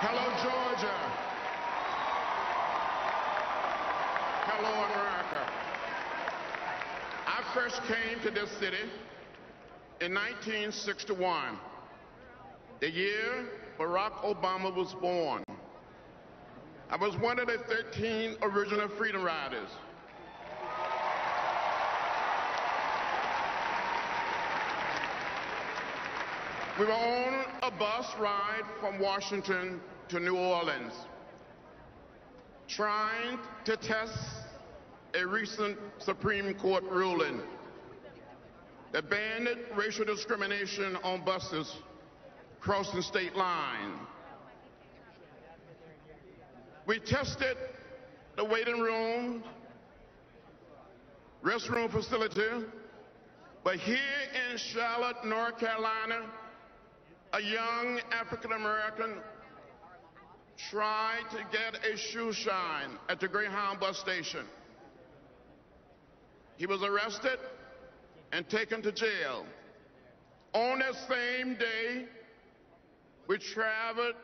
Hello, Georgia. Hello, America. I first came to this city in 1961, the year Barack Obama was born. I was one of the 13 original Freedom Riders. We were on a bus ride from Washington to New Orleans, trying to test a recent Supreme Court ruling that banned racial discrimination on buses crossing state lines. We tested the waiting room, restroom facility, but here in Charlotte, North Carolina, a young African American tried to get a shoe shine at the Greyhound bus station. He was arrested and taken to jail. On that same day, we traveled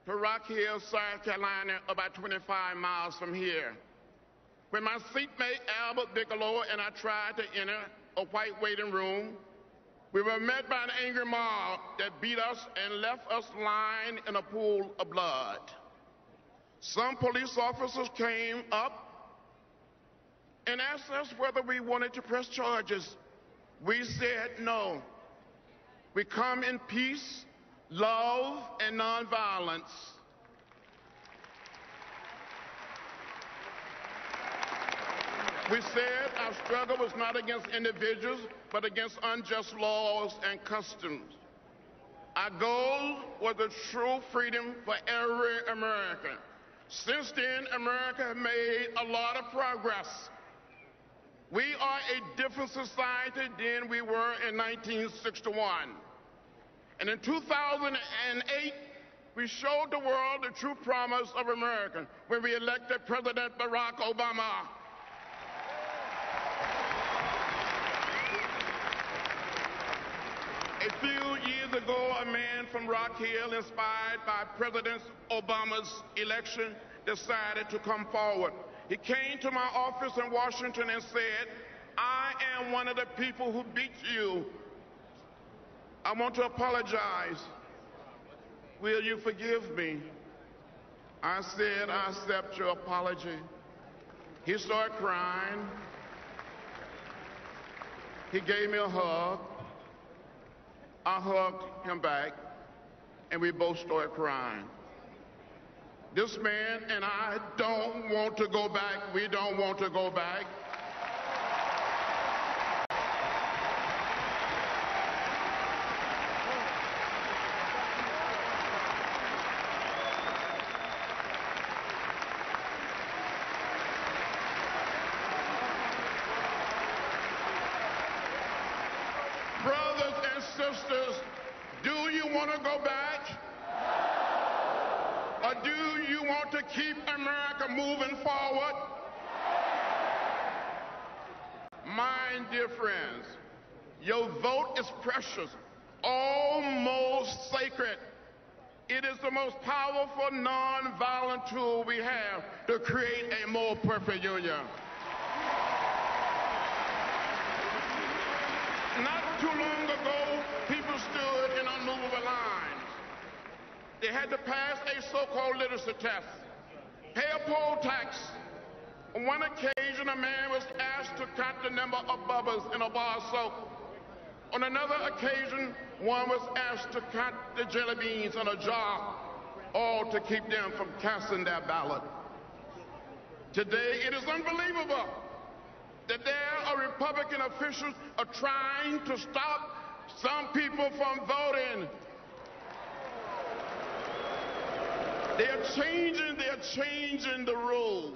to Rock Hill, South Carolina, about 25 miles from here. When my seatmate Albert Bigelow and I tried to enter a white waiting room, we were met by an angry mob that beat us and left us lying in a pool of blood. Some police officers came up and asked us whether we wanted to press charges. We said no. We come in peace, love, and nonviolence. We said our struggle was not against individuals, but against unjust laws and customs. Our goal was the true freedom for every American. Since then, America has made a lot of progress. We are a different society than we were in 1961. And in 2008, we showed the world the true promise of America when we elected President Barack Obama. A few years ago, a man from Rock Hill, inspired by President Obama's election, decided to come forward. He came to my office in Washington and said, "I am one of the people who beat you. I want to apologize. Will you forgive me?" I said, "I accept your apology." He started crying. He gave me a hug. I hugged him back, and we both started crying. This man and I don't want to go back. We don't want to go back. Brothers and sisters, do you want to go back? Or do you want to keep America moving forward? My dear friends, your vote is precious, almost sacred. It is the most powerful non-violent tool we have to create a more perfect union. Not too long ago, people stood in unmovable lines. They had to pass a so-called literacy test, pay a poll tax. On one occasion, a man was asked to count the number of bubbles in a bar of soap. On another occasion, one was asked to count the jelly beans in a jar, all to keep them from casting their ballot. Today, it is unbelievable that there are Republican officials are trying to stop some people from voting. They're changing the rules,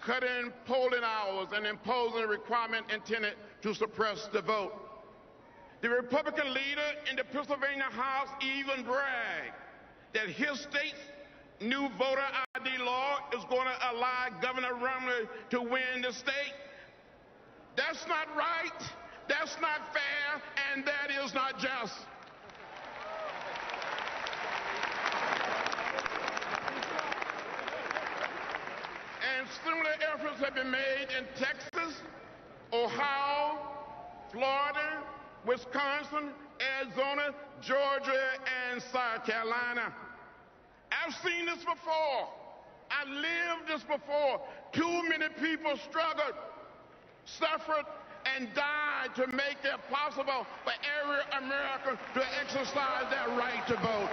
cutting polling hours and imposing a requirement intended to suppress the vote. The Republican leader in the Pennsylvania House even bragged that his state's new voter ID law is going to allow Governor Romney to win the state. That's not right, that's not fair, and that is not just. have been made in Texas, Ohio, Florida, Wisconsin, Arizona, Georgia, and South Carolina. I've seen this before. I've lived this before. Too many people struggled, suffered, and died to make it possible for every American to exercise their right to vote.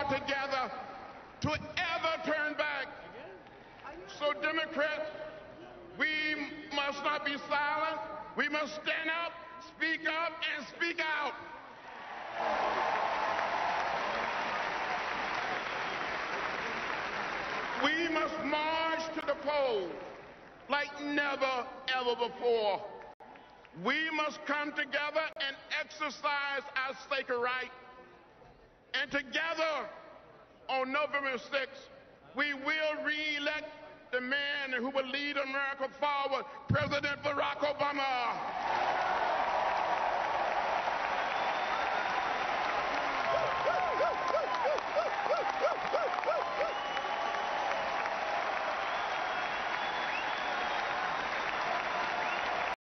Together to ever turn back. So Democrats, we must not be silent. We must stand up, and speak out. We must march to the polls like never, ever before. We must come together and exercise our sacred right. And together, on November 6th, we will re-elect the man who will lead America forward, President Barack Obama.